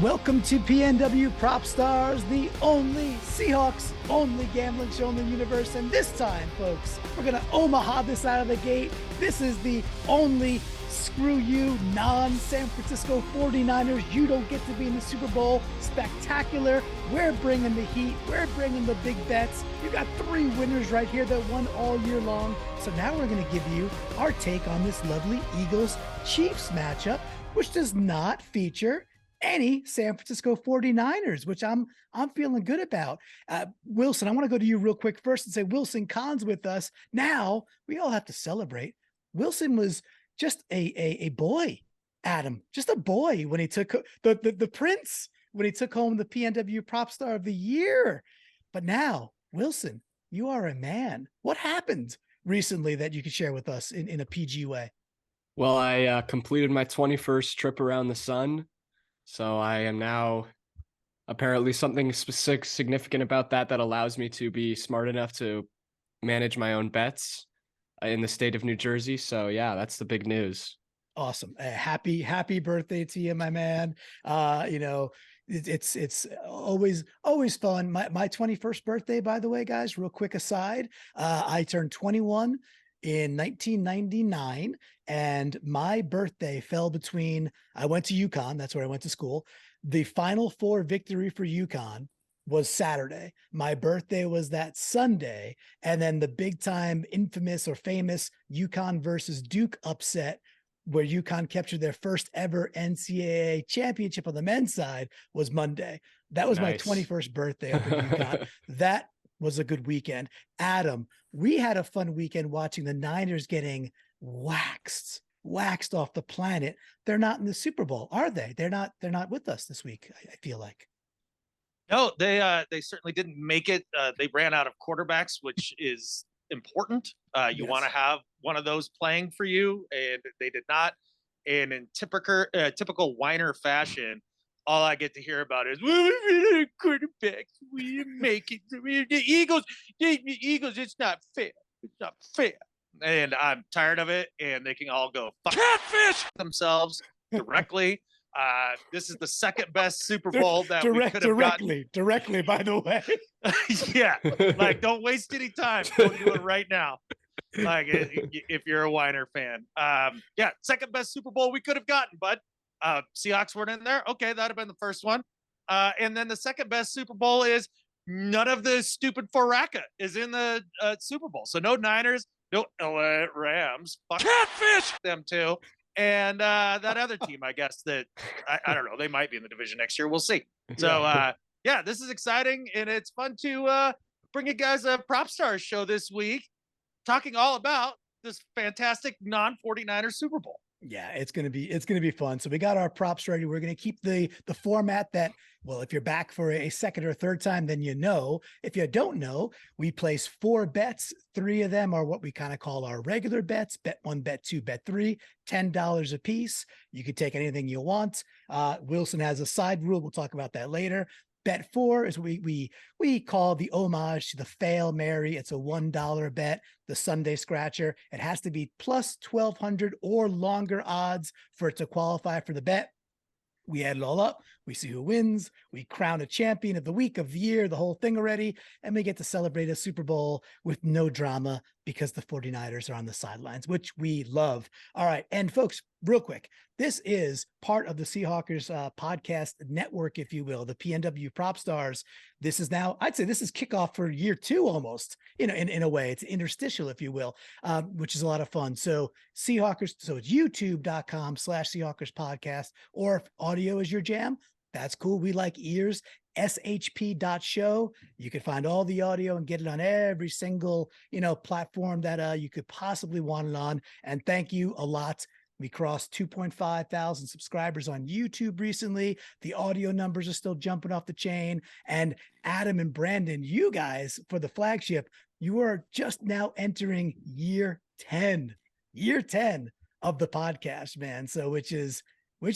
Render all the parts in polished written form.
Welcome to PNW Prop Stars, the only Seahawks, only gambling show in the universe. And this time, folks, we're going to Omaha this out of the gate. This is the only screw you non-San Francisco 49ers. You don't get to be in the Super Bowl. Spectacular. We're bringing the heat. We're bringing the big bets. You got 3 winners right here that won all year long. So now we're going to give you our take on this lovely Eagles-Chiefs matchup, which does not feature any San Francisco 49ers, which I'm feeling good about. Wilson, I want to go to you real quick first and say Wilson Kahn's with us. Now we all have to celebrate. Wilson was just a boy, Adam, just a boy when he took the prince, when he took home the PNW Prop Star of the Year. But now, Wilson, you are a man. What happened recently that you could share with us in a PG way? Well, I completed my 21st trip around the sun. So I am now apparently something specific, significant about that allows me to be smart enough to manage my own bets in the state of New Jersey. So yeah, that's the big news. Awesome. Happy birthday to you, my man. It's always fun. My 21st birthday, by the way, guys, real quick aside, I turned 21 in 1999, and my birthday fell between, I went to UConn, that's where I went to school. The Final Four victory for UConn was Saturday. My birthday was that Sunday, and then the big time infamous or famous UConn versus Duke upset, where UConn captured their first ever NCAA championship on the men's side, was Monday. That was Nice. My 21st birthday up in UConn. That was a good weekend. Adam, we had a fun weekend watching the Niners getting waxed off the planet. They're not in the Super Bowl, are they? They're not with us this week, I feel like. No, they certainly didn't make it. They ran out of quarterbacks, which is important. You want to have one of those playing for you, and they did not. And in typical whiner fashion, all I get to hear about is quarterbacks. We make it. The Eagles. It's not fair. It's not fair. And I'm tired of it. And they can all go catfish themselves directly. This is the second best Super Bowl that we could have gotten. Directly, by the way. Yeah, like don't waste any time. Go do it right now. Like if you're a whiner fan. Yeah, second best Super Bowl we could have gotten, bud. Seahawks weren't in there. Okay, that'd have been the first one. And then the second best Super Bowl is none of the stupid Foraka is in the Super Bowl. So no Niners, no LA Rams. Catfish them too. And that other team, I guess that I don't know. They might be in the division next year. We'll see. So yeah, this is exciting, and it's fun to bring you guys a Prop Stars show this week, talking all about this fantastic non-49ers Super Bowl. Yeah, it's gonna be fun. So we got our props ready. We're gonna keep the format that, well, if you're back for a second or third time, then you know. If you don't know, we place 4 bets. 3 of them are what we kind of call our regular bets: bet 1, bet 2, bet 3, $10 a piece. You can take anything you want. Wilson has a side rule. We'll talk about that later. Bet 4 is what we call the homage to the Fail Mary. It's a $1 bet, the Sunday scratcher. It has to be plus 1,200 or longer odds for it to qualify for the bet. We add it all up. We see who wins. We crown a champion of the week, of the year, the whole thing already. And we get to celebrate a Super Bowl with no drama because the 49ers are on the sidelines, which we love. All right. And folks, real quick, this is part of the Seahawkers podcast network, if you will, the PNW Prop Stars. This is now, I'd say this is kickoff for year 2 almost, in a way. It's interstitial, if you will, which is a lot of fun. So Seahawkers, so it's youtube.com/Seahawkers podcast, or if audio is your jam, that's cool. We like ears. shp.show. You can find all the audio and get it on every single, platform that you could possibly want it on. And thank you a lot. We crossed 2.5 thousand subscribers on YouTube recently. The audio numbers are still jumping off the chain. And Adam and Brandon, you guys, for the flagship, you are just now entering year 10 of the podcast, man. So which is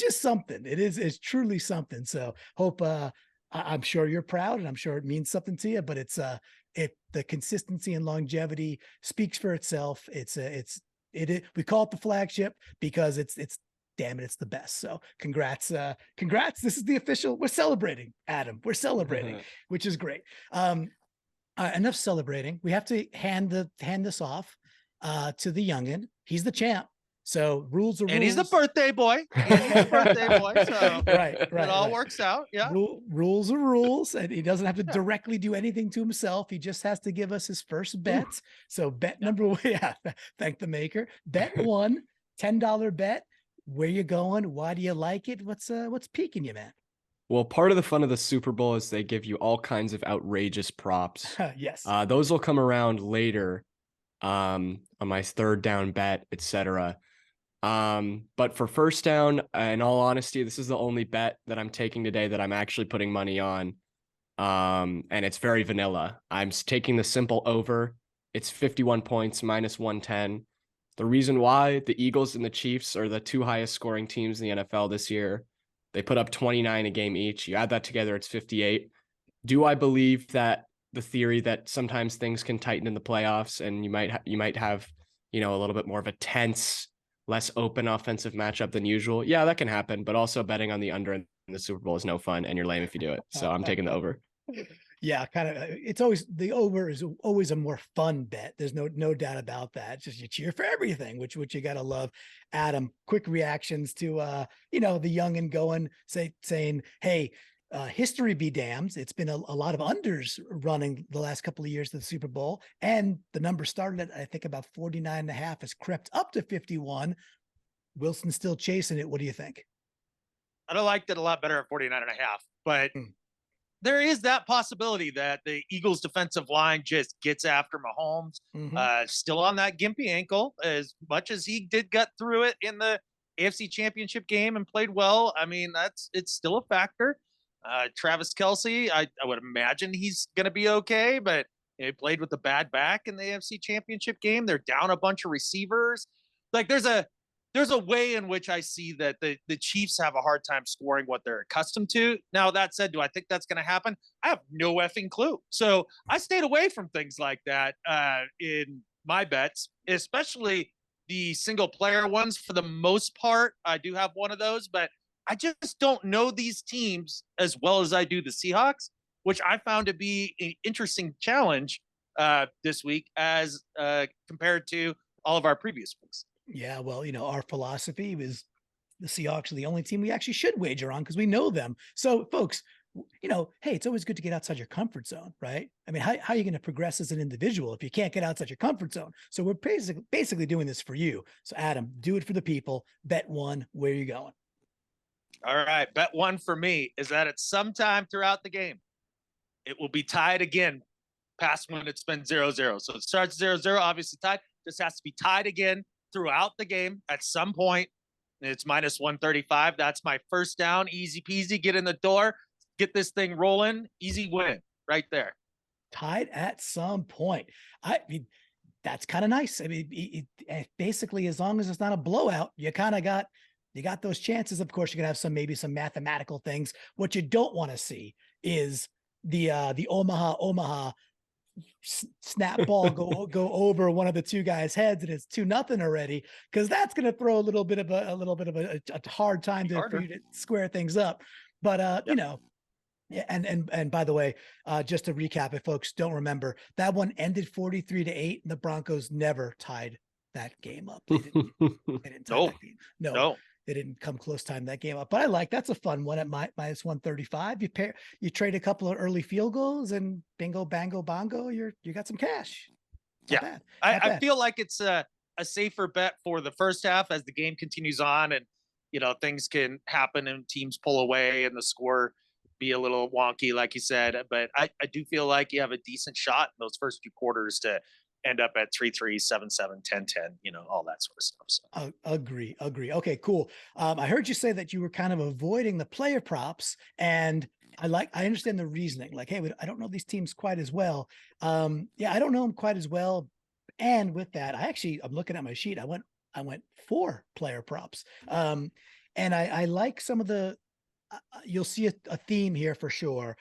something. It's truly something. So hope I'm sure you're proud, and I'm sure it means something to you, but it's the consistency and longevity speaks for itself. We call it the flagship because it's damn it, it's the best. So congrats. This is the official. We're celebrating, Adam. We're celebrating, which is great. Enough celebrating. We have to hand this off to the youngin. He's the champ. So rules are rules. And he's the birthday boy. So right. It all works out. Yeah. Rules are rules. And he doesn't have to directly do anything to himself. He just has to give us his first bet. So bet number one, thank the maker. Bet one, $10 bet. Where you going? Why do you like it? What's piquing you, man? Well, part of the fun of the Super Bowl is they give you all kinds of outrageous props. Yes. Those will come around later on my third down bet, etc. But for first down, in all honesty, this is the only bet that I'm taking today that I'm actually putting money on. And it's very vanilla. I'm taking the simple over. It's 51 points minus 110. The reason why, the Eagles and the Chiefs are the two highest scoring teams in the NFL this year. They put up 29 a game each. You add that together, it's 58. Do I believe that the theory that sometimes things can tighten in the playoffs and you might have, a little bit more of a tense, less open offensive matchup than usual? Yeah, that can happen. But also betting on the under in the Super Bowl is no fun, and you're lame if you do it. So I'm taking the over. Yeah, kind of. It's always the over is always a more fun bet. There's no doubt about that. It's just you cheer for everything, which you gotta love. Adam, quick reactions to the youngin going saying, hey, history be damned. It's been a lot of unders running the last couple of years to the Super Bowl, and the number started at I think about 49.5, has crept up to 51. Wilson's still chasing it. What do you think? I liked it a lot better at 49.5, but there is that possibility that the Eagles defensive line just gets after Mahomes. Still on that gimpy ankle, as much as he did get through it in the AFC Championship game and played well. I mean, it's still a factor. Travis Kelce, I would imagine he's going to be okay, but he played with a bad back in the AFC Championship game. They're down a bunch of receivers. Like there's a way in which I see that the Chiefs have a hard time scoring what they're accustomed to. Now, that said, do I think that's going to happen? I have no effing clue. So I stayed away from things like that in my bets, especially the single player ones. For the most part, I do have one of those, but I just don't know these teams as well as I do the Seahawks, which I found to be an interesting challenge this week as compared to all of our previous weeks. Yeah, well, our philosophy is the Seahawks are the only team we actually should wager on because we know them. So, folks, hey, it's always good to get outside your comfort zone, right? I mean, how are you going to progress as an individual if you can't get outside your comfort zone? So we're basically doing this for you. So, Adam, do it for the people. Bet one. Where are you going? All right. Bet one for me is that at some time throughout the game, it will be tied again past when it's been 0-0. So it starts 0-0, obviously tied. This has to be tied again throughout the game at some point. It's minus 135. That's my first down. Easy peasy. Get in the door. Get this thing rolling. Easy win right there. Tied at some point. I mean, that's kind of nice. I mean, it basically, as long as it's not a blowout, you kind of got those chances. Of course, you're gonna have maybe some mathematical things. What you don't want to see is the Omaha snap ball go over one of the two guys' heads and it's 2-0 already, because that's going to throw a little bit of a hard time for you to square things up. But and by the way, just to recap, if folks don't remember, that one ended 43-8, and the Broncos never tied that game up. They didn't tie that game. No. They didn't come close time that game up, but I like that's a fun one at minus 135. You trade a couple of early field goals and bingo, bango, bongo. You got some cash. Not bad. I feel like it's a safer bet for the first half as the game continues on, and things can happen and teams pull away and the score be a little wonky, like you said. But I do feel like you have a decent shot in those first few quarters to end up at 3-3, 7-7, 10-10, all that sort of stuff. So agree. Okay, cool. I heard you say that you were kind of avoiding the player props, and I understand the reasoning. Like, hey, I don't know these teams quite as well. I don't know them quite as well. And with that, I'm looking at my sheet. I went 4 player props. And I like some of the, you'll see a theme here for sure.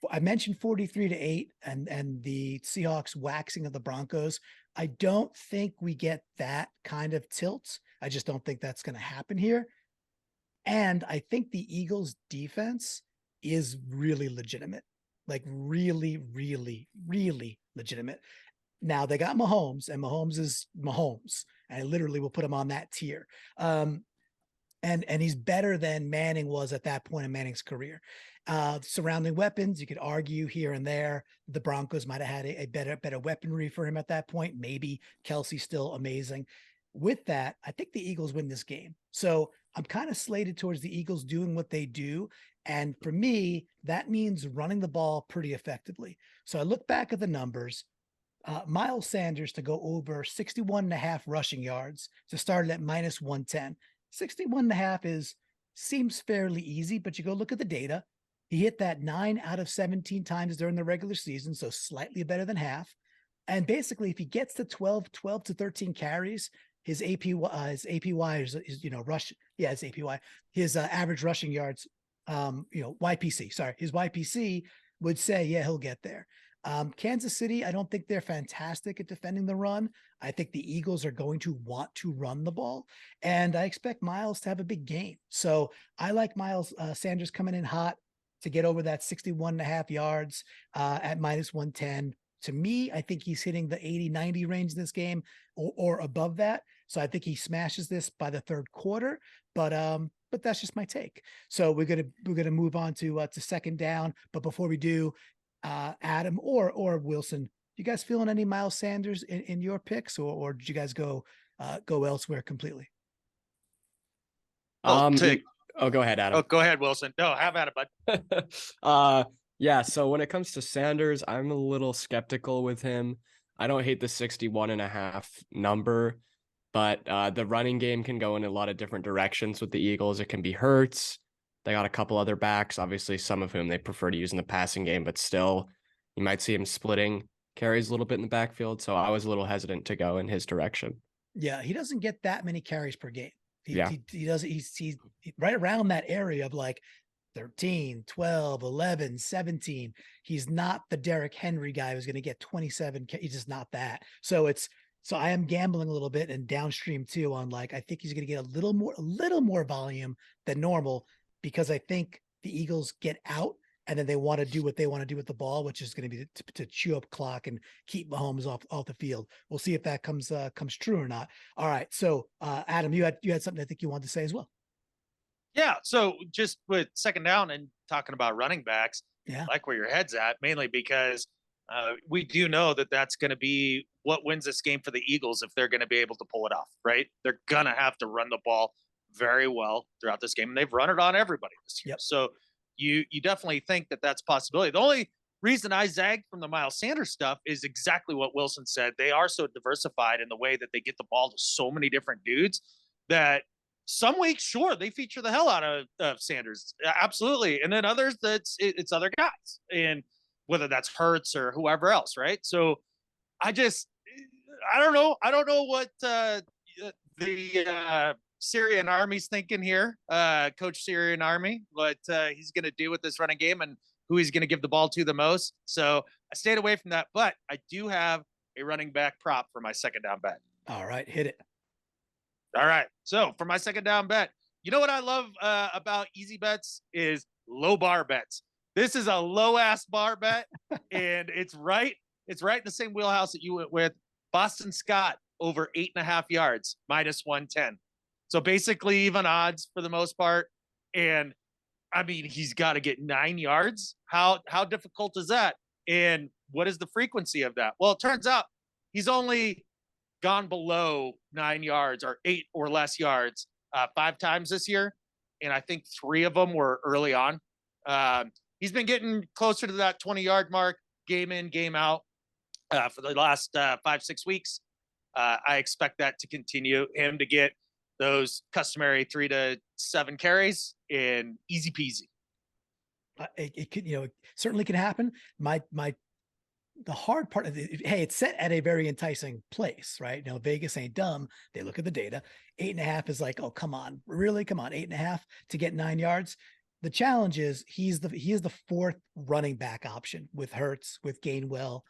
I mentioned 43-8 and the Seahawks waxing of the Broncos. I don't think we get that kind of tilt I just don't think that's going to happen here. And I think the Eagles defense is really legitimate, like really, really, really legitimate. Now they got Mahomes, and Mahomes is Mahomes. I literally will put him on that tier. And he's better than Manning was at that point in Manning's career. Surrounding weapons, you could argue here and there, the Broncos might have had a better weaponry for him at that point. Maybe Kelsey's still amazing. With that, I think the Eagles win this game. So I'm kind of slated towards the Eagles doing what they do. And for me, that means running the ball pretty effectively. So I look back at the numbers. Miles Sanders to go over 61.5 rushing yards to start at minus 110. 61.5 seems fairly easy, but you go look at the data. He hit that 9 out of 17 times during the regular season, so slightly better than half. And basically, if he gets to 12 to 13 carries, his APY is rush. Yeah, his APY, his average rushing yards, YPC. Sorry, his YPC would say, yeah, he'll get there. Kansas City, I don't think they're fantastic at defending the run. I think the Eagles are going to want to run the ball, and I expect Miles to have a big game. So I like Miles Sanders coming in hot to get over that 61.5 yards at minus 110. To me, I think he's hitting the 80-90 range in this game or above that. So I think he smashes this by the third quarter, but that's just my take. So we're gonna move on to second down. But before we do, Adam or Wilson, you guys feeling any Miles Sanders in your picks, or did you guys go elsewhere completely? Go ahead, Adam. Oh, go ahead, Wilson. No, have at it, bud. Yeah, so when it comes to Sanders, I'm a little skeptical with him. I don't hate the 61.5 number, but the running game can go in a lot of different directions with the Eagles. It can be Hurts. They got a couple other backs, obviously some of whom they prefer to use in the passing game, but still you might see him splitting carries a little bit in the backfield. So I was a little hesitant to go in his direction. Yeah, he doesn't get that many carries per game. He does. He's right around that area of like 13, 12, 11, 17. He's not the Derrick Henry guy who's going to get 27. He's just not that. So I am gambling a little bit and downstream too on like, I think he's going to get a little more volume than normal, because I think the Eagles get out and then they want to do what they want to do with the ball, which is going to be to chew up clock and keep Mahomes off the field. We'll see if that comes true or not. All right. So Adam, you had something I think you wanted to say as well. Yeah. So just with second down and talking about running backs, yeah, I like where your head's at, mainly because we do know that that's going to be what wins this game for the Eagles if they're going to be able to pull it off, right? They're going to have to run the ball very well throughout this game, and they've run it on everybody this year. Yep. So you definitely think that that's a possibility. The only reason I zag from the Miles Sanders stuff is exactly what Wilson said. They are so diversified in the way that they get the ball to so many different dudes that some weeks, sure, they feature the hell out of Sanders, absolutely, and then others it's other guys, and whether that's Hurts or whoever else, right? So I don't know what the Syrian Army's thinking here, Coach Syrian Army, what he's going to do with this running game and who he's going to give the ball to the most. So I stayed away from that, but I do have a running back prop for my second down bet. All right, hit it. All right. So for my second down bet, you know what I love about easy bets is low bar bets. This is a low ass bar bet, and it's right in the same wheelhouse that you went with. Boston Scott over 8.5 yards, minus 110. So basically even odds for the most part. And I mean, he's got to get 9 yards. How difficult is that? And what is the frequency of that? Well, it turns out he's only gone below 9 yards or 8 or less yards 5 times this year. And I think 3 of them were early on. He's been getting closer to that 20-yard mark, game in, game out for the last 5-6 weeks. I expect that to continue, him to get those customary 3 to 7 carries in easy peasy. It could, it certainly can happen. The hard part of it, hey, it's set at a very enticing place, right? Vegas ain't dumb. They look at the data. 8.5 is like, oh, come on, really? Come on, 8.5 to get 9 yards. The challenge is he is the 4th running back option with Hurts, with Gainwell,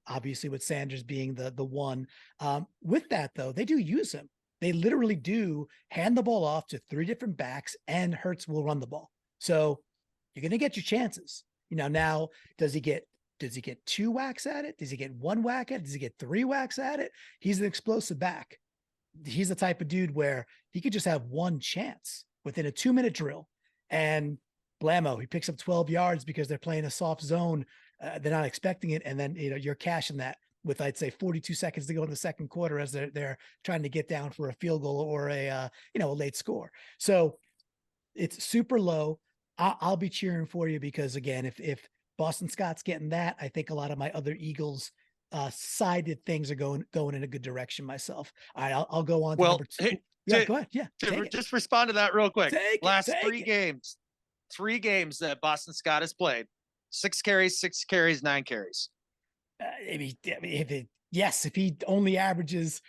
obviously with Sanders being the one. With that though, they do use him. they literally do hand the ball off to 3 different backs, and Hurts will run the ball. So you're going to get your chances. Now, does he get 2 whacks at it? Does he get 1 whack at it? Does he get 3 whacks at it? He's an explosive back. He's the type of dude where he could just have 1 chance within a 2-minute drill, and blammo, he picks up 12 yards because they're playing a soft zone. They're not expecting it. And then, you're cashing that with, I'd say, 42 seconds to go in the second quarter as they're trying to get down for a field goal or a late score. So it's super low. I'll be cheering for you because, again, if Boston Scott's getting that, I think a lot of my other Eagles sided things are going in a good direction myself. All right, I'll go on to number 2. Hey, go ahead. Yeah. Just respond to that real quick. Last take 3 games. 3 games that Boston Scott has played, 6 carries, 9 carries. If he only averages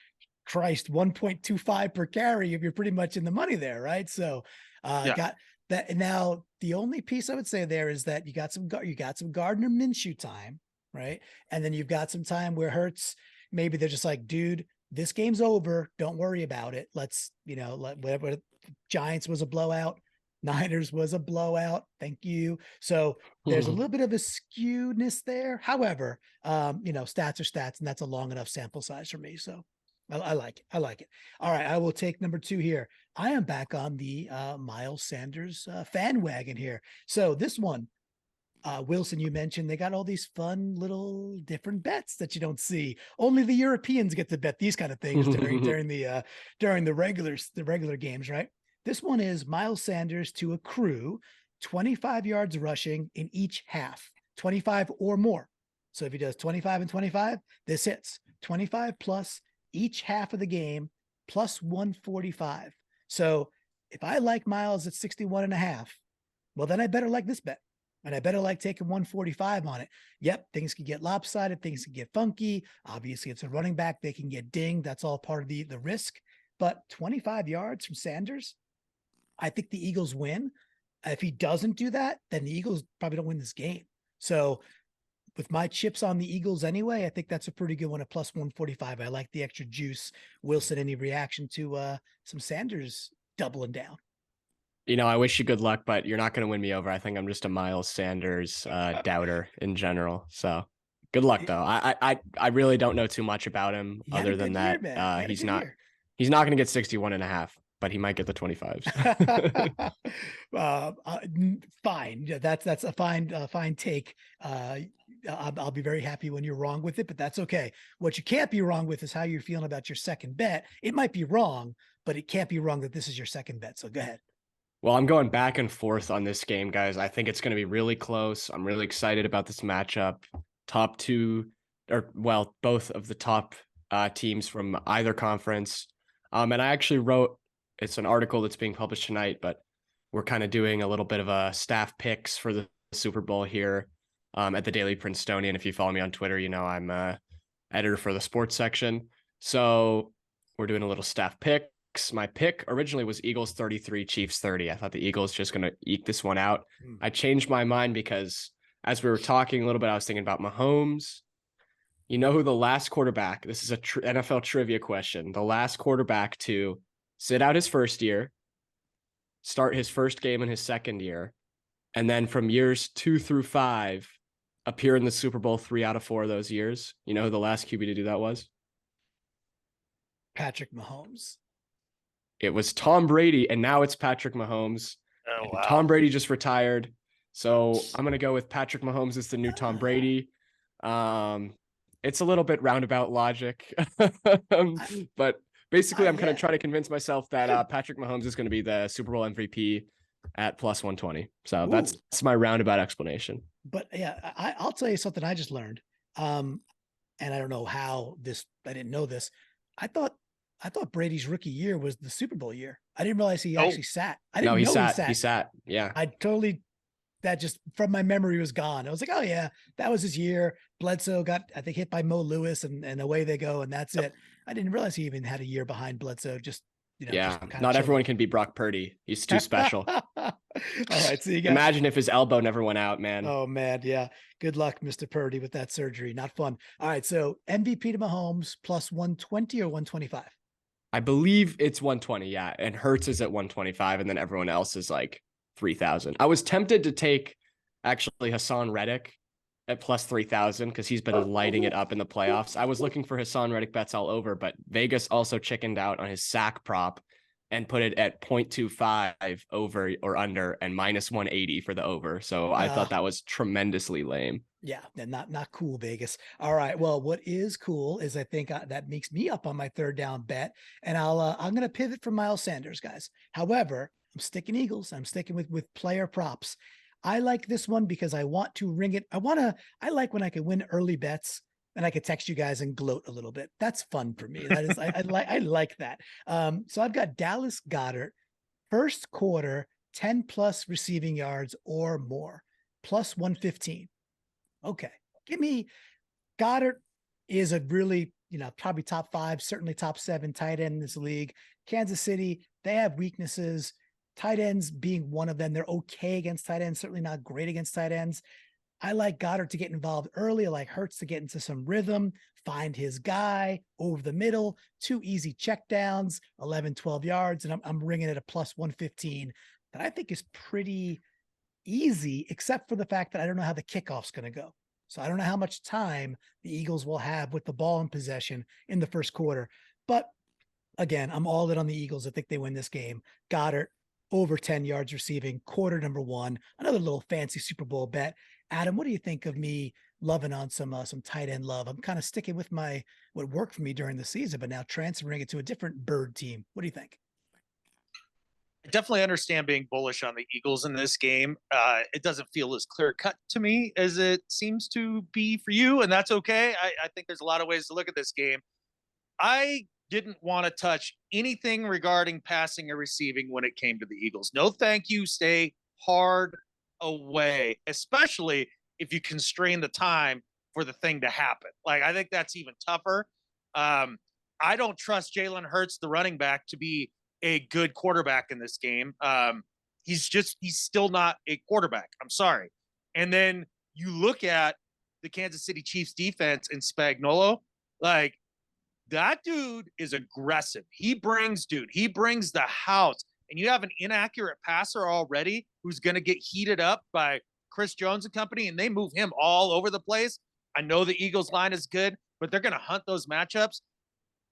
1.25 per carry, if you're pretty much in the money there, right? So got that. And now the only piece I would say there is that you got some Gardner Minshew time, right? And then you've got some time where Hurts, maybe they're just like, dude, this game's over. Don't worry about it. Let's, whatever. Giants was a blowout. Niners was a blowout. Thank you. So there's a little bit of a skewness there. However, stats are stats, and that's a long enough sample size for me. So I like it. All right. I will take number 2 here. I am back on the Miles Sanders fan wagon here. So this one, Wilson, you mentioned they got all these fun little different bets that you don't see. Only the Europeans get to bet these kind of things during the regular games, right? This one is Miles Sanders to accrue 25 yards rushing in each half, 25 or more. So if he does 25 and 25, this hits 25 plus each half of the game plus 145. So if I like Miles at 61.5, well, then I better like this bet. And I better like taking 145 on it. Yep, things can get lopsided. Things can get funky. Obviously, it's a running back. They can get dinged. That's all part of the risk. But 25 yards from Sanders, I think the Eagles win. If he doesn't do that, then the Eagles probably don't win this game. So with my chips on the Eagles anyway, I think that's a pretty good one at plus 145. I like the extra juice. Wilson, any reaction to some Sanders doubling down? I wish you good luck, but you're not going to win me over. I think I'm just a Miles Sanders doubter in general. So good luck, though. I really don't know too much about him other than that. He's not going to get 61.5. But he might get the 25s. Fine. Yeah, that's a fine take. I'll be very happy when you're wrong with it, but that's okay. What you can't be wrong with is how you're feeling about your second bet. It might be wrong, but it can't be wrong that this is your second bet. So go ahead. Well, I'm going back and forth on this game, guys. I think it's going to be really close. I'm really excited about this matchup. Both of the top teams from either conference. And I actually wrote, it's an article that's being published tonight, but we're kind of doing a little bit of a staff picks for the Super Bowl here at the Daily Princetonian. If you follow me on Twitter, I'm editor for the sports section. So we're doing a little staff picks. My pick originally was Eagles 33, Chiefs 30. I thought the Eagles just going to eke this one out. I changed my mind because as we were talking a little bit, I was thinking about Mahomes. You know who the last quarterback, this is a NFL trivia question, the last quarterback to sit out his first year, start his first game in his second year, and then from years 2 through 5, appear in the Super Bowl 3 out of 4 of those years. You know who the last QB to do that was? Patrick Mahomes. It was Tom Brady, and now it's Patrick Mahomes. Oh, wow. Tom Brady just retired. So I'm going to go with Patrick Mahomes as the new Tom Brady. It's a little bit roundabout logic, but basically, I'm kind of trying to convince myself that Patrick Mahomes is going to be the Super Bowl MVP at plus 120. So that's my roundabout explanation. But yeah, I'll tell you something I just learned. And I don't know how I didn't know this. I thought Brady's rookie year was the Super Bowl year. I didn't realize he actually sat. I didn't know he sat. Yeah. That just from my memory was gone. I was like, oh yeah, that was his year. Bledsoe got, I think, hit by Mo Lewis and away they go. And that's it. I didn't realize he even had a year behind Bledsoe. Not everyone can be Brock Purdy. He's too special. All right. So imagine if his elbow never went out, man. Oh man. Yeah. Good luck, Mr. Purdy, with that surgery. Not fun. All right. So MVP to Mahomes plus 120 or 125? I believe it's 120. Yeah. And Hertz is at 125. And then everyone else is like 3,000. I was tempted to take actually Hassan Reddick at plus 3,000 because he's been lighting it up in the playoffs. I was looking for Hassan Reddick bets all over, but Vegas also chickened out on his sack prop and put it at 0.25 over or under and minus 180 for the over. So I thought that was tremendously lame. Yeah, not cool, Vegas. All right. Well, what is cool is I think that makes me up on my third down bet, and I'm going to pivot from Miles Sanders, guys. However, I'm sticking Eagles. I'm sticking with player props. I like this one because I want to ring it. I like when I can win early bets and I could text you guys and gloat a little bit. That's fun for me. That is, I like that. So I've got Dallas Goedert, first quarter, 10 plus receiving yards or more, plus 115. Okay. Give me Goddard is a really, probably top 5, certainly top 7 tight end in this league. Kansas City, they have weaknesses. Tight ends being one of them. They're okay against tight ends, certainly not great against tight ends. I like Goddard to get involved early. I like Hurts to get into some rhythm, find his guy over the middle, 2 easy check downs, 11, 12 yards. And I'm ringing it a plus 115 that I think is pretty easy, except for the fact that I don't know how the kickoff's going to go. So I don't know how much time the Eagles will have with the ball in possession in the first quarter. But again, I'm all in on the Eagles. I think they win this game. Goddard over 10 yards receiving, quarter number 1, another little fancy Super Bowl bet. Adam, what do you think of me loving on some tight end love? I'm kind of sticking with what worked for me during the season, but now transferring it to a different bird team. What do you think? I definitely understand being bullish on the Eagles in this game. It doesn't feel as clear cut to me as it seems to be for you, and that's okay. I think there's a lot of ways to look at this game. I didn't want to touch anything regarding passing or receiving when it came to the Eagles. No, thank you. Stay hard away, especially if you constrain the time for the thing to happen. Like, I think that's even tougher. I don't trust Jalen Hurts, the running back, to be a good quarterback in this game. He's still not a quarterback. I'm sorry. And then you look at the Kansas City Chiefs defense and Spagnuolo, like, that dude is aggressive. He brings the house. And you have an inaccurate passer already who's going to get heated up by Chris Jones and company, and they move him all over the place. I know the Eagles line is good, but they're going to hunt those matchups.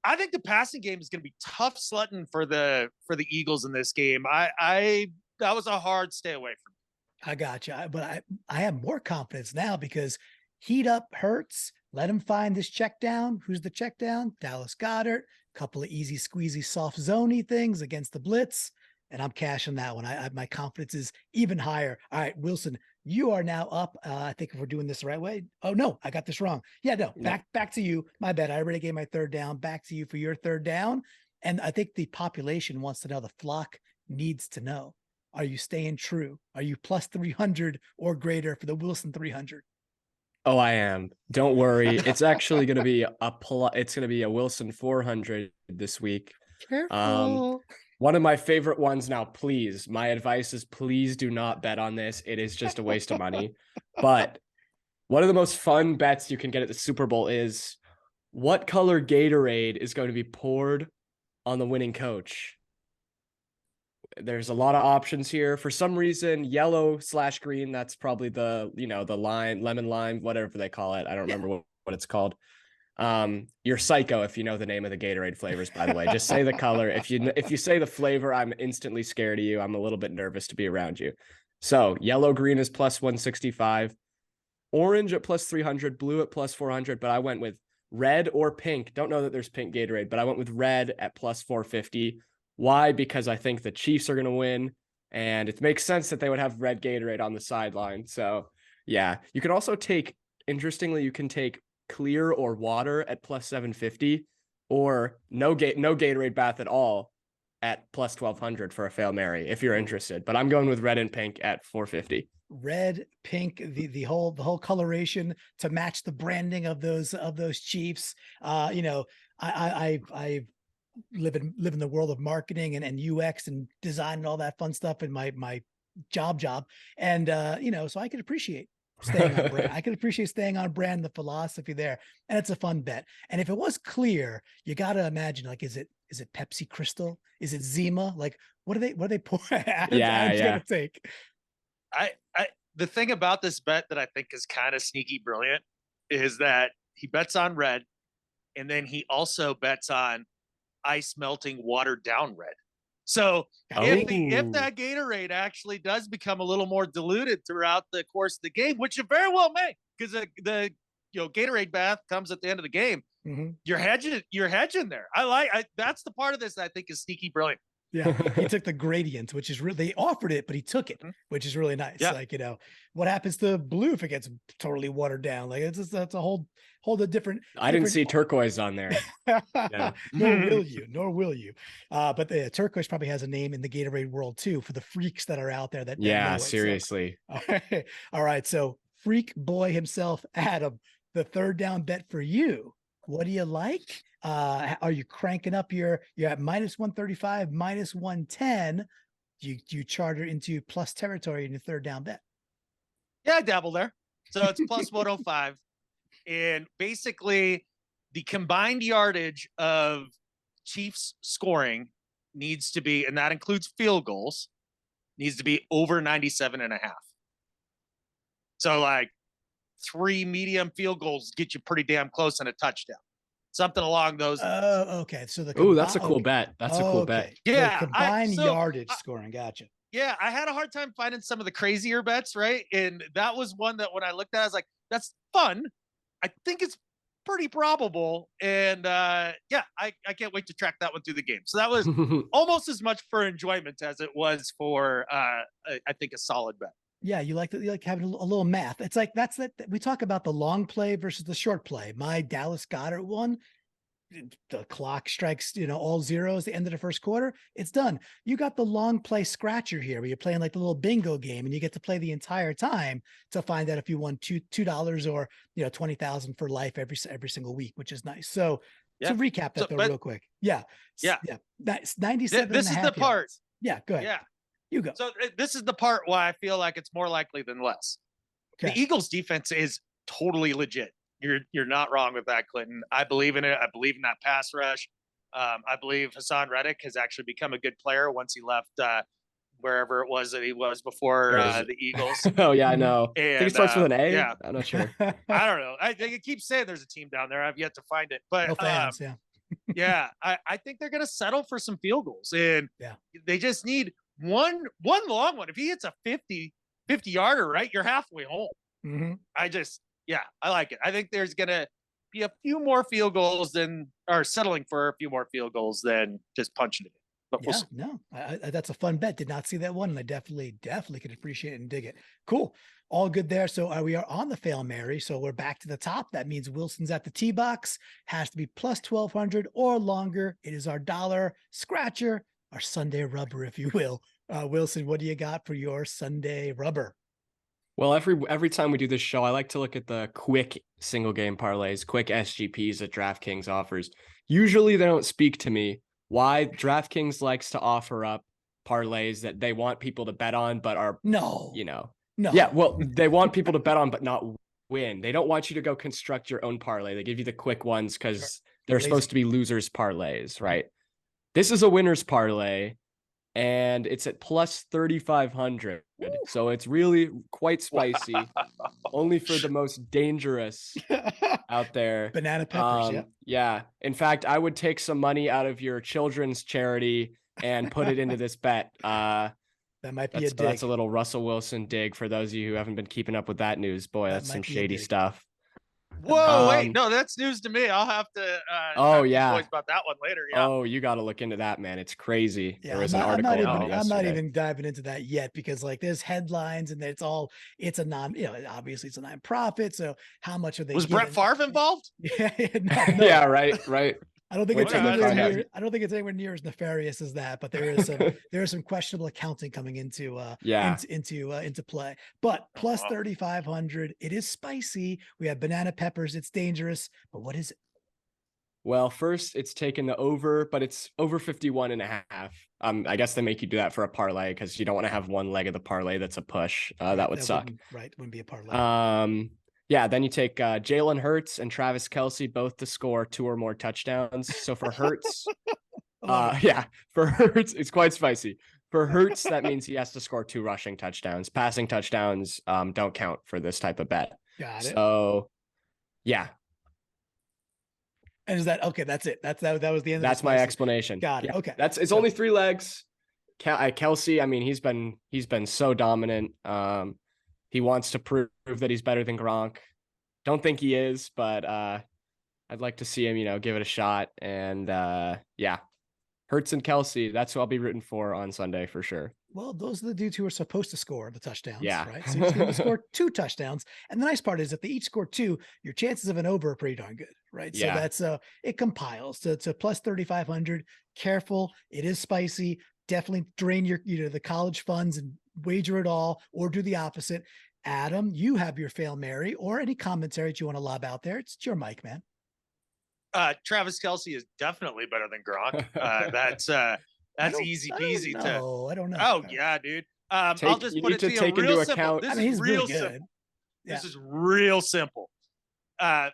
I think the passing game is going to be tough sledding for the Eagles in this game. That was a hard stay away from me. I got you. But I have more confidence now because heat up Hurts, let him find this check down. Who's the check down? Dallas Goedert. Couple of easy squeezy soft zoney things against the blitz. And I'm cashing that one. My confidence is even higher. All right, Wilson, you are now up. I think if we're doing this the right way. Oh no, I got this wrong. Yeah, no, back to you. My bad. I already gave my third down. Back to you for your third down. And I think the population wants to know, the flock needs to know. Are you staying true? Are you plus 300 or greater for the Wilson 300? Oh, I am. Don't worry. It's actually going to be it's going to be a Wilson 400 this week. Careful. One of my favorite ones now, please. My advice is please do not bet on this. It is just a waste of money. But one of the most fun bets you can get at the Super Bowl is what color Gatorade is going to be poured on the winning coach. There's a lot of options here. For some reason, yellow/green, that's probably the lime, lemon lime, whatever they call it. I don't remember what it's called. You're psycho if you know the name of the Gatorade flavors, by the way. Just say the color. If you say the flavor, I'm instantly scared of you. I'm a little bit nervous to be around you. So yellow green is plus 165, orange at plus 300, blue at plus 400, but I went with red or pink. Don't know that there's pink Gatorade, but I went with red at plus 450. Why? Because I think the Chiefs are going to win, and it makes sense that they would have red Gatorade on the sideline. So yeah, you can also take, interestingly, you can take clear or water at plus 750, or no Gatorade bath at all at plus 1200 for a Fail Mary if you're interested. But I'm going with red and pink at 450. Red, pink, the whole coloration to match the branding of those Chiefs. I live in the world of marketing and UX and design and all that fun stuff in my job. And, so I can appreciate Staying on brand. I can appreciate staying on brand, the philosophy there, and it's a fun bet. And if it was clear, you got to imagine, like, is it Pepsi Crystal? Is it Zima? Like, what are they pouring? Adam's gonna take. The thing about this bet that I think is kind of sneaky brilliant is that he bets on red, and then he also bets on ice melting watered down red. So if that Gatorade actually does become a little more diluted throughout the course of the game, which it very well may, because the Gatorade bath comes at the end of the game, you're hedging there. That's the part of this that I think is sneaky brilliant. Yeah, he took the gradient, which is really, they offered it, but he took it, which is really nice. Like, what happens to blue if it gets totally watered down? Like, that's a whole different. I didn't see turquoise on there. Nor will you. But the turquoise probably has a name in the Gatorade world too, for the freaks that are out there. That seriously. So, all right. So freak boy himself, Adam, the third down bet for you. What do you like? Are you cranking up you're at -135, -110? Do you charter into plus territory in your third down bet? Yeah, I dabble there. So it's plus 105. And basically the combined yardage of Chiefs scoring needs to be, and that includes field goals, needs to be over 97.5. So like 3 medium field goals get you pretty damn close on a touchdown. Something along those. Oh, okay. So that's a cool bet. That's a cool bet. Yeah. The combined yardage scoring. Gotcha. Yeah. I had a hard time finding some of the crazier bets, right? And that was one that when I looked at, I was like, that's fun. I think it's pretty probable. And I can't wait to track that one through the game. So that was almost as much for enjoyment as it was for, I think, a solid bet. Yeah, you like having a little math. It's like we talk about the long play versus the short play. My Dallas Goedert one, the clock strikes, all zeros, the end of the first quarter, it's done. You got the long play scratcher here where you're playing like the little bingo game and you get to play the entire time to find out if you won $2 or 20,000 for life every single week, which is nice. So to recap that real quick. Yeah. That's 97. This is the part. Yeah, go ahead. Yeah. You go. So this is the part why I feel like it's more likely than less. Okay. The Eagles defense is totally legit. You're not wrong with that, Clinton. I believe in it. I believe in that pass rush. I believe Hassan Reddick has actually become a good player once he left wherever it was that he was before the Eagles. Oh yeah, I know. And, I think it starts with an A. Yeah, I'm not sure. I don't know. I think it keeps saying there's a team down there. I've yet to find it, but no fans, I think they're going to settle for some field goals, and they just need one long one. If he hits a 50 yarder, right, you're halfway home. I like it. I think there's gonna be a few more field goals settling for a few more field goals than just punching it in. But that's a fun bet. Did not see that one, and I definitely could appreciate it and dig it. Cool, all good there. So we are on the Fail Mary, so we're back to the top. That means Wilson's at the tee box, has to be plus 1,200 or longer. It is our dollar scratcher, our Sunday rubber, if you will. Wilson, what do you got for your Sunday rubber? Well, every time we do this show, I like to look at the quick single game parlays, quick SGPs that DraftKings offers. Usually they don't speak to me. Why? DraftKings likes to offer up parlays that they want people to bet on, but are no. Yeah, well, they want people to bet on, but not win. They don't want you to go construct your own parlay. They give you the quick ones because they're supposed to be losers parlays, right? This is a winner's parlay, and it's at plus 3,500. So it's really quite spicy. Only for the most dangerous out there. Banana peppers, yeah. In fact, I would take some money out of your children's charity and put it into this bet. That might be a dig. That's a little Russell Wilson dig for those of you who haven't been keeping up with that news. Boy, that's some shady stuff. Whoa, wait, no, that's news to me. I'll have to voice about that one later. Yeah. Oh, you got to look into that, man. It's crazy. Yeah, there was an article. I'm not even diving into that yet because there's headlines and it's a obviously it's a nonprofit. So how much are they? Was Brett Favre involved? No. Yeah, right. I don't think it's anywhere near as nefarious as that, but there is some questionable accounting coming into play. But plus 3,500, it is spicy. We have banana peppers. It's dangerous. But what is it? Well, first it's taken the over, but it's over 51.5. I guess they make you do that for a parlay because you don't want to have one leg of the parlay that's a push. Right, that would suck. Wouldn't be a parlay. Yeah, then you take Jalen Hurts and Travis Kelce both to score 2 or more touchdowns. So for Hurts, for Hurts, it's quite spicy. For Hurts, that means he has to score 2 rushing touchdowns. Passing touchdowns don't count for this type of bet. Got it. So, yeah. And is that okay? That's it. That was the end. That's my explanation. Got it. Yeah. Okay. It's only 3 legs. Kelce, I mean, he's been so dominant. He wants to prove that he's better than Gronk. Don't think he is, but I'd like to see him, give it a shot. And yeah, Hurts and Kelce, that's who I'll be rooting for on Sunday for sure. Well, those are the dudes who are supposed to score the touchdowns, yeah. right? So he's going to score 2 touchdowns. And the nice part is if they each score 2, your chances of an over are pretty darn good, right? Yeah. So that's it compiles to plus 3,500. Careful, it is spicy. Definitely drain your the college funds and wager it all, or do the opposite. Adam, you have your Fail Mary or any commentary that you want to lob out there. It's your mic, man. Travis Kelce is definitely better than Gronk. That's easy peasy. I don't know. Oh yeah, dude. I'll just put it to you take real into simple. account. This I mean, is he's real really good. simple. Yeah. This is real simple.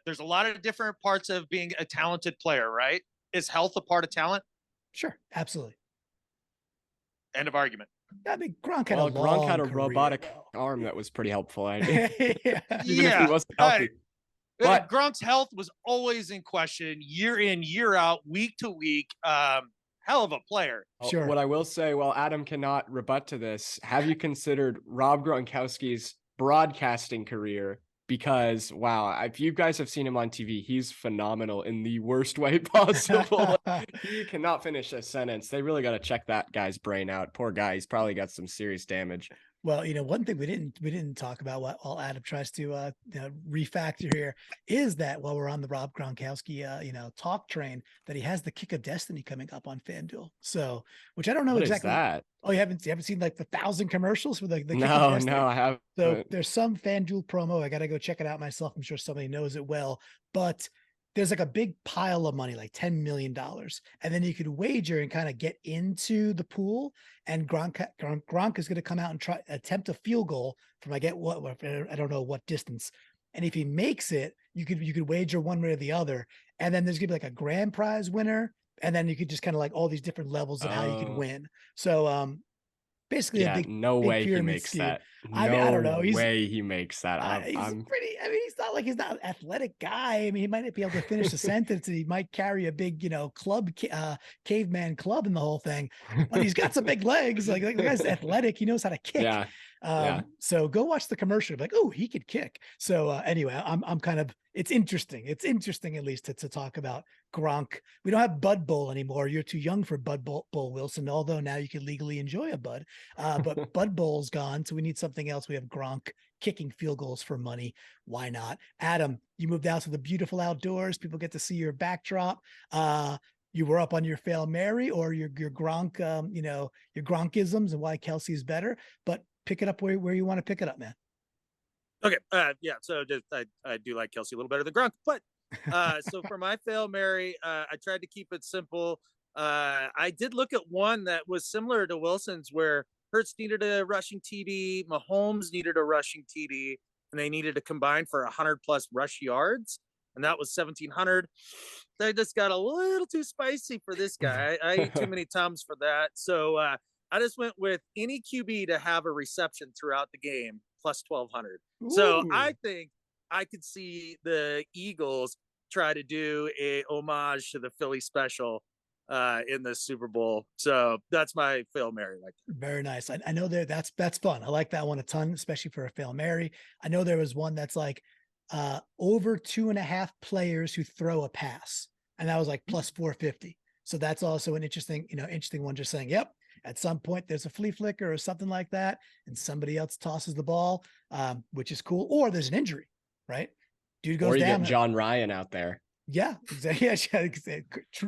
There's a lot of different parts of being a talented player, right? Is health a part of talent? Sure, absolutely. End of argument. I mean, Gronk had a robotic career, arm that was pretty helpful. yeah. Even if he wasn't healthy. But Gronk's health was always in question, year in, year out, week to week. Hell of a player. Sure. What I will say, while Adam cannot rebut to this, have you considered Rob Gronkowski's broadcasting career? Because, wow, if you guys have seen him on TV, he's phenomenal in the worst way possible. He cannot finish a sentence. They really got to check that guy's brain out. Poor guy. He's probably got some serious damage. Well, one thing we didn't talk about while Adam tries to refactor here is that while we're on the Rob Gronkowski talk train, that he has the Kick of Destiny coming up on FanDuel. So, which I don't know what exactly. Is that? Oh, you haven't seen like the 1,000 commercials for the Kick no, of Destiny? No, I haven't. So there's some FanDuel promo. I got to go check it out myself. I'm sure somebody knows it well, but there's like a big pile of money, like $10 million. And then you could wager and kind of get into the pool. And Gronk is going to come out and attempt a field goal from I don't know what distance. And if he makes it, you could wager one way or the other. And then there's going to be like a grand prize winner. And then you could just kind of like all these different levels of how you could win. So basically a big way he makes scheme. that. I don't know. Way he makes that. He's he's not an athletic guy. I mean, he might not be able to finish a sentence, and he might carry a big, caveman club in the whole thing. But he's got some big legs. Like the guy's athletic. He knows how to kick. Yeah. So go watch the commercial. Like, oh, he could kick. So anyway, I'm kind of. It's interesting. It's interesting at least to talk about Gronk. We don't have Bud Bowl anymore. You're too young for Bud Bowl, Wilson. Although now you can legally enjoy a Bud. But Bud Bowl's gone, so we need something else. We have Gronk kicking field goals for money. Why not? Adam, you moved out to the beautiful outdoors. People get to see your backdrop. You were up on your Fail Mary or your Gronk, your Gronkisms and why Kelce is better. But pick it up where you want to pick it up, man. Okay. Yeah. So I do like Kelce a little better than Gronk, but so for my Fail Mary, I tried to keep it simple. I did look at one that was similar to Wilson's where Hurts needed a rushing TD, Mahomes needed a rushing TD, and they needed to combine for 100+ rush yards. And that was 1,700. They just got a little too spicy for this guy. I ate too many Tums for that. So I just went with any QB to have a reception throughout the game plus 1,200. Ooh. So I think I could see the Eagles try to do a homage to the Philly special in the Super Bowl. So that's my Fail Mary. Like very nice. I know that's fun. I like that one a ton, especially for a Fail Mary. I know there was one that's like over 2.5 players who throw a pass, and that was like plus 450. So that's also an interesting one. Just saying, yep. At some point, there's a flea flicker or something like that, and somebody else tosses the ball, which is cool. Or there's an injury, right? Dude goes down. Or you get John Ryan out there. Yeah, exactly. Yeah,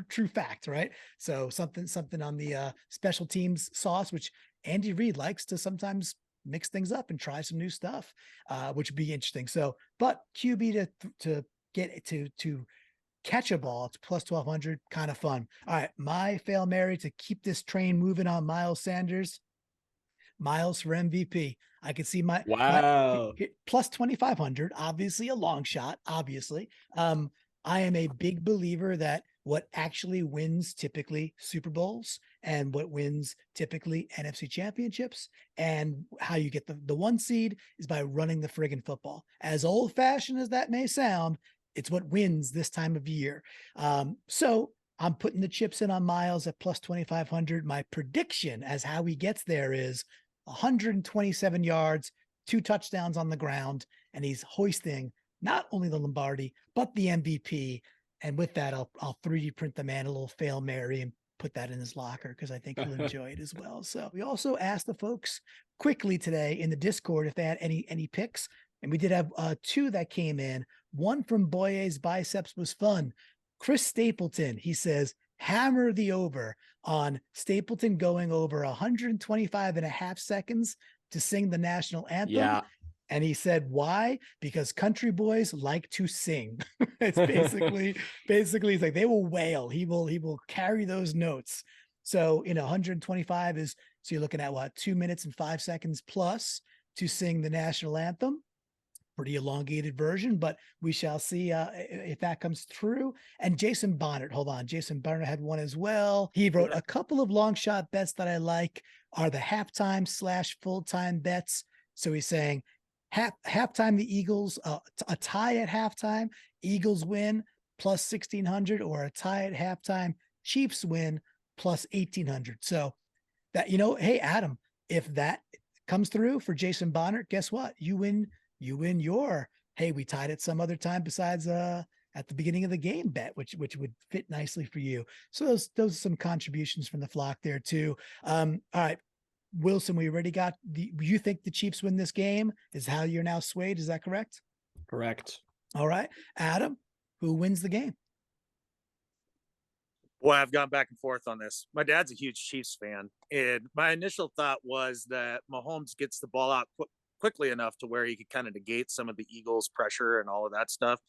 true fact, right? So something on the special teams sauce, which Andy Reid likes to sometimes mix things up and try some new stuff, which would be interesting. So, but QB to get to catch a ball. It's plus 1200, kind of fun. All right. My Fail Mary to keep this train moving on Miles Sanders. Miles for MVP. I could see my Wow. plus 2,500, obviously a long shot, obviously. I am a big believer that what actually wins typically Super Bowls and what wins typically NFC championships and how you get the 1 seed is by running the friggin' football. As old fashioned as that may sound, it's what wins this time of year. So I'm putting the chips in on Miles at plus 2,500. My prediction as how he gets there is 127 yards, 2 touchdowns on the ground, and he's hoisting not only the Lombardi, but the MVP. And with that, I'll 3D print the man a little Fail Mary and put that in his locker because I think he'll enjoy it as well. So we also asked the folks quickly today in the Discord if they had any picks. And we did have 2 that came in. One from Boye's Biceps was fun. Chris Stapleton, he says, hammer the over on Stapleton going over 125 and a half seconds to sing the national anthem. Yeah. And he said, why? Because country boys like to sing. It's basically he's like, they will wail. He will carry those notes. So, 125 is, so you're looking at what, 2 minutes and 5 seconds plus to sing the national anthem. Pretty elongated version, but we shall see if that comes through. And Jason Bonnet, hold on. Jason Bonnet had one as well. He wrote a couple of long shot bets that I like are the halftime / full-time bets. So he's saying halftime, the Eagles, a tie at halftime, Eagles win plus 1,600, or a tie at halftime, Chiefs win plus 1,800. So that, hey, Adam, if that comes through for Jason Bonnet, guess what? You win your, hey, we tied it some other time besides at the beginning of the game bet, which would fit nicely for you. So those are some contributions from the flock there too. All right, Wilson, we already got you think the Chiefs win this game is how you're now swayed. Is that correct? Correct. All right, Adam, who wins the game? Boy, I've gone back and forth on this. My dad's a huge Chiefs fan, and my initial thought was that Mahomes gets the ball out quickly enough to where he could kind of negate some of the Eagles' pressure and all of that stuff.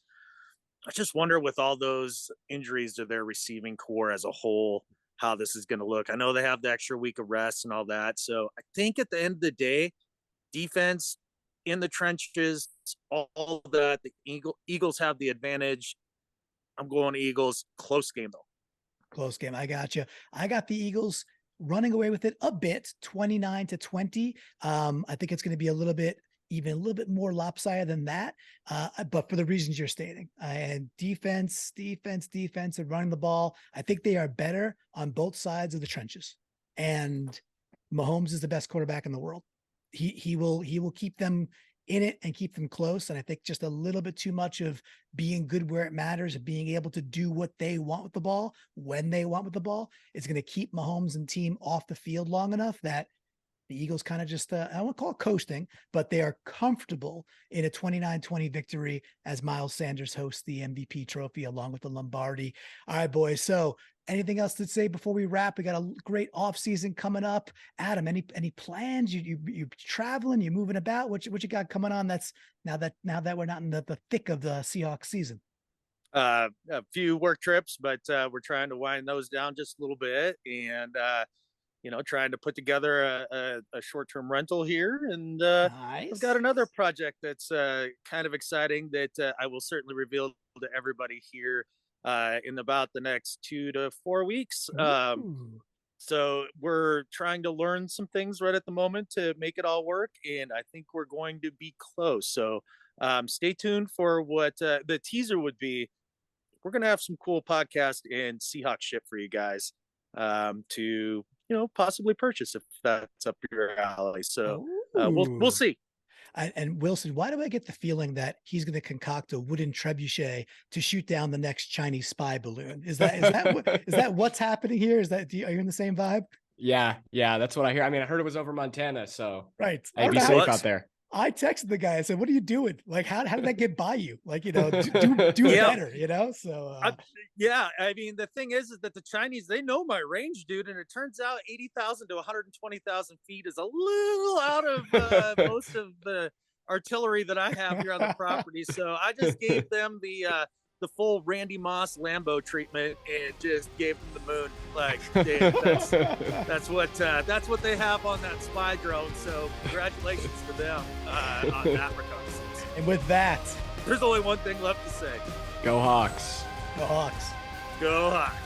I just wonder, with all those injuries to their receiving core as a whole, how this is going to look. I know they have the extra week of rest and all that. So I think at the end of the day, defense in the trenches, all that, the Eagles have the advantage. I'm going Eagles. Close game, though. Close game. I got you. I got the Eagles running away with it a bit, 29-20. I think it's going to be a little bit more lopsided than that. But for the reasons you're stating, and defense and running the ball, I think they are better on both sides of the trenches. And Mahomes is the best quarterback in the world. He will keep them in it and keep them close. And I think just a little bit too much of being good where it matters and being able to do what they want with the ball when they want with the ball is going to keep Mahomes and team off the field long enough that the Eagles kind of just, I won't call it coasting, but they are comfortable in a 29-20 victory as Miles Sanders hosts the MVP trophy along with the Lombardi. All right, boys. So anything else to say before we wrap? We got a great off season coming up. Adam, any plans? You traveling? You moving about? What you got coming on? That's now that we're not in the thick of the Seahawks season. A few work trips, but we're trying to wind those down just a little bit, and trying to put together a short-term rental here. And nice. I've got another project that's kind of exciting that I will certainly reveal to everybody here in about the next 2 to 4 weeks. So we're trying to learn some things right at the moment to make it all work. And I think we're going to be close. So stay tuned for what the teaser would be. We're going to have some cool podcast and Seahawks shit for you guys to, possibly purchase if that's up your alley. So we'll see. And Wilson, why do I get the feeling that he's going to concoct a wooden trebuchet to shoot down the next Chinese spy balloon? Is that what's happening here? Are you in the same vibe? Yeah, that's what I hear. I mean, I heard it was over Montana, so right. I'd be safe out there. I texted the guy. I said, "What are you doing? Like, how did that get by you? Like, do better, So I mean, the thing is that the Chinese, they know my range, dude, and it turns out 80,000 to 120,000 feet is a little out of most of the artillery that I have here on the property. So I just gave them the the full Randy Moss Lambo treatment and just gave them the moon. Like, that's what they have on that spy drone. So congratulations to them on that reconnaissance. And with that, there's only one thing left to say. Go Hawks. the Hawks. Go Hawks.